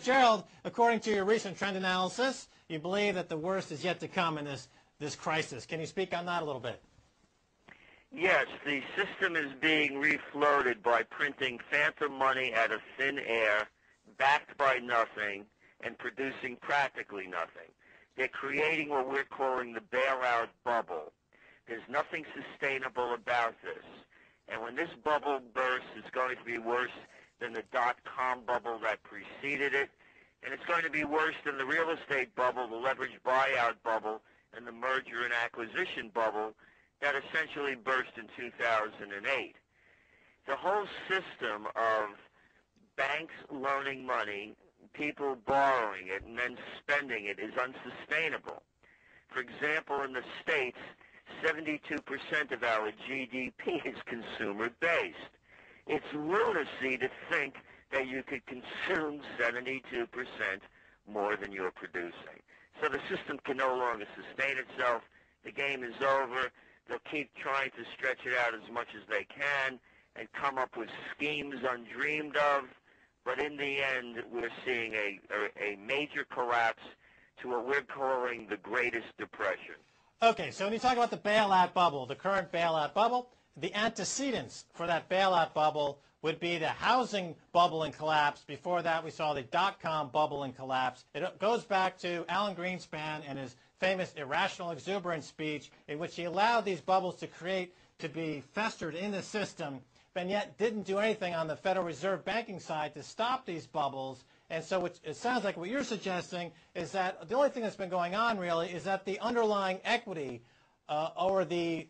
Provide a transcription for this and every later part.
Gerald, according to your recent trend analysis, you believe that the worst is yet to come in this crisis. Can you speak on that a little bit? Yes, the system is being refloated by printing phantom money out of thin air, backed by nothing, and producing practically nothing. They're creating what we're calling the bailout bubble. There's nothing sustainable about this. And when this bubble bursts, it's going to be worse than the dot-com bubble that preceded it. And it's going to be worse than the real estate bubble, the leveraged buyout bubble, and the merger and acquisition bubble that essentially burst in 2008. The whole system of banks loaning money, people borrowing it, and then spending it is unsustainable. For example, in the States, 72% of our GDP is consumer-based. It's lunacy to think that you could consume 72% more than you're producing. So the system can no longer sustain itself. The game is over. They'll keep trying to stretch it out as much as they can and come up with schemes undreamed of. But in the end, we're seeing a major collapse to what we're calling the Greatest Depression. Okay, so when you talk about the bailout bubble, the current bailout bubble, the antecedents for that bailout bubble would be the housing bubble and collapse. Before that, we saw the dot-com bubble and collapse. It goes back to Alan Greenspan and his famous irrational exuberance speech in which he allowed these bubbles to be festered in the system, but yet didn't do anything on the Federal Reserve banking side to stop these bubbles. And so it sounds like what you're suggesting is that the only thing that's been going on really is that the underlying equity or the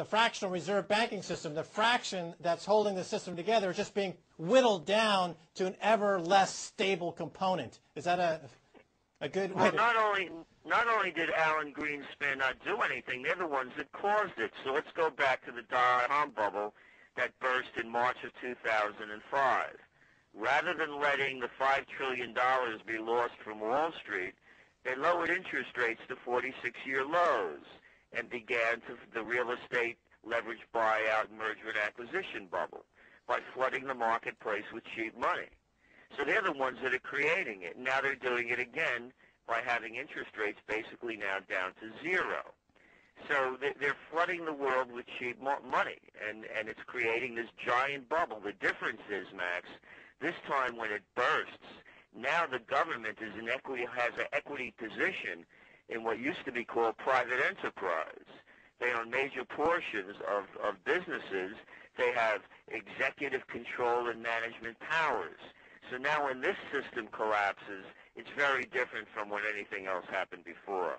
fractional reserve banking system, the fraction that's holding the system together, is just being whittled down to an ever less stable component. Is that a good way? Well, not only did Alan Greenspan not do anything, they're the ones that caused it. So let's go back to the dot-com bubble that burst in March of 2005. Rather than letting the $5 trillion be lost from Wall Street, they lowered interest rates to 46-year lows and began the real estate leveraged buyout merger and acquisition bubble by flooding the marketplace with cheap money. So they're the ones that are creating it. Now they're doing it again by having interest rates basically now down to zero. So they're flooding the world with cheap money, and it's creating this giant bubble. The difference is, Max, this time when it bursts, now the government has an equity position in what used to be called private enterprise. They own major portions of businesses. They have executive control and management powers. So now when this system collapses, it's very different from when anything else happened before.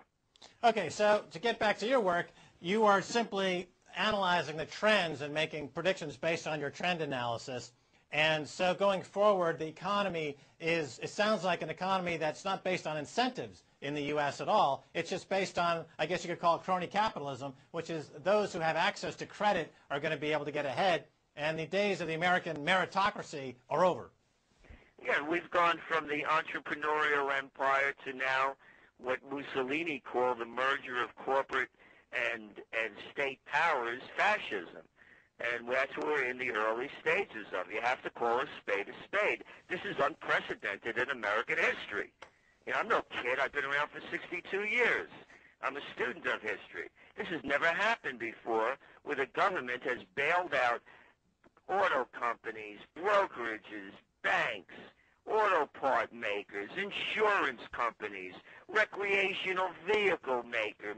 Okay, so to get back to your work, you are simply analyzing the trends and making predictions based on your trend analysis. And so going forward, the economy it sounds like an economy that's not based on incentives in the U.S. at all. It's just based on, I guess you could call it crony capitalism, which is those who have access to credit are going to be able to get ahead, and the days of the American meritocracy are over. Yeah, we've gone from the entrepreneurial empire to now what Mussolini called the merger of corporate and state powers, fascism. And that's what we're in the early stages of. You have to call a spade a spade. This is unprecedented in American history. You know, I'm no kid. I've been around for 62 years. I'm a student of history. This has never happened before, where the government has bailed out auto companies, brokerages, banks, auto part makers, insurance companies, recreational vehicle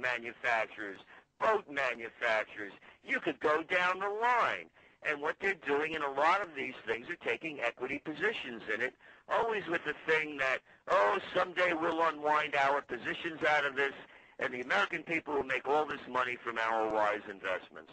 manufacturers, boat manufacturers. You could go down the line. And what they're doing in a lot of these things are taking equity positions in it, always with the thing that, oh, someday we'll unwind our positions out of this, and the American people will make all this money from our wise investments.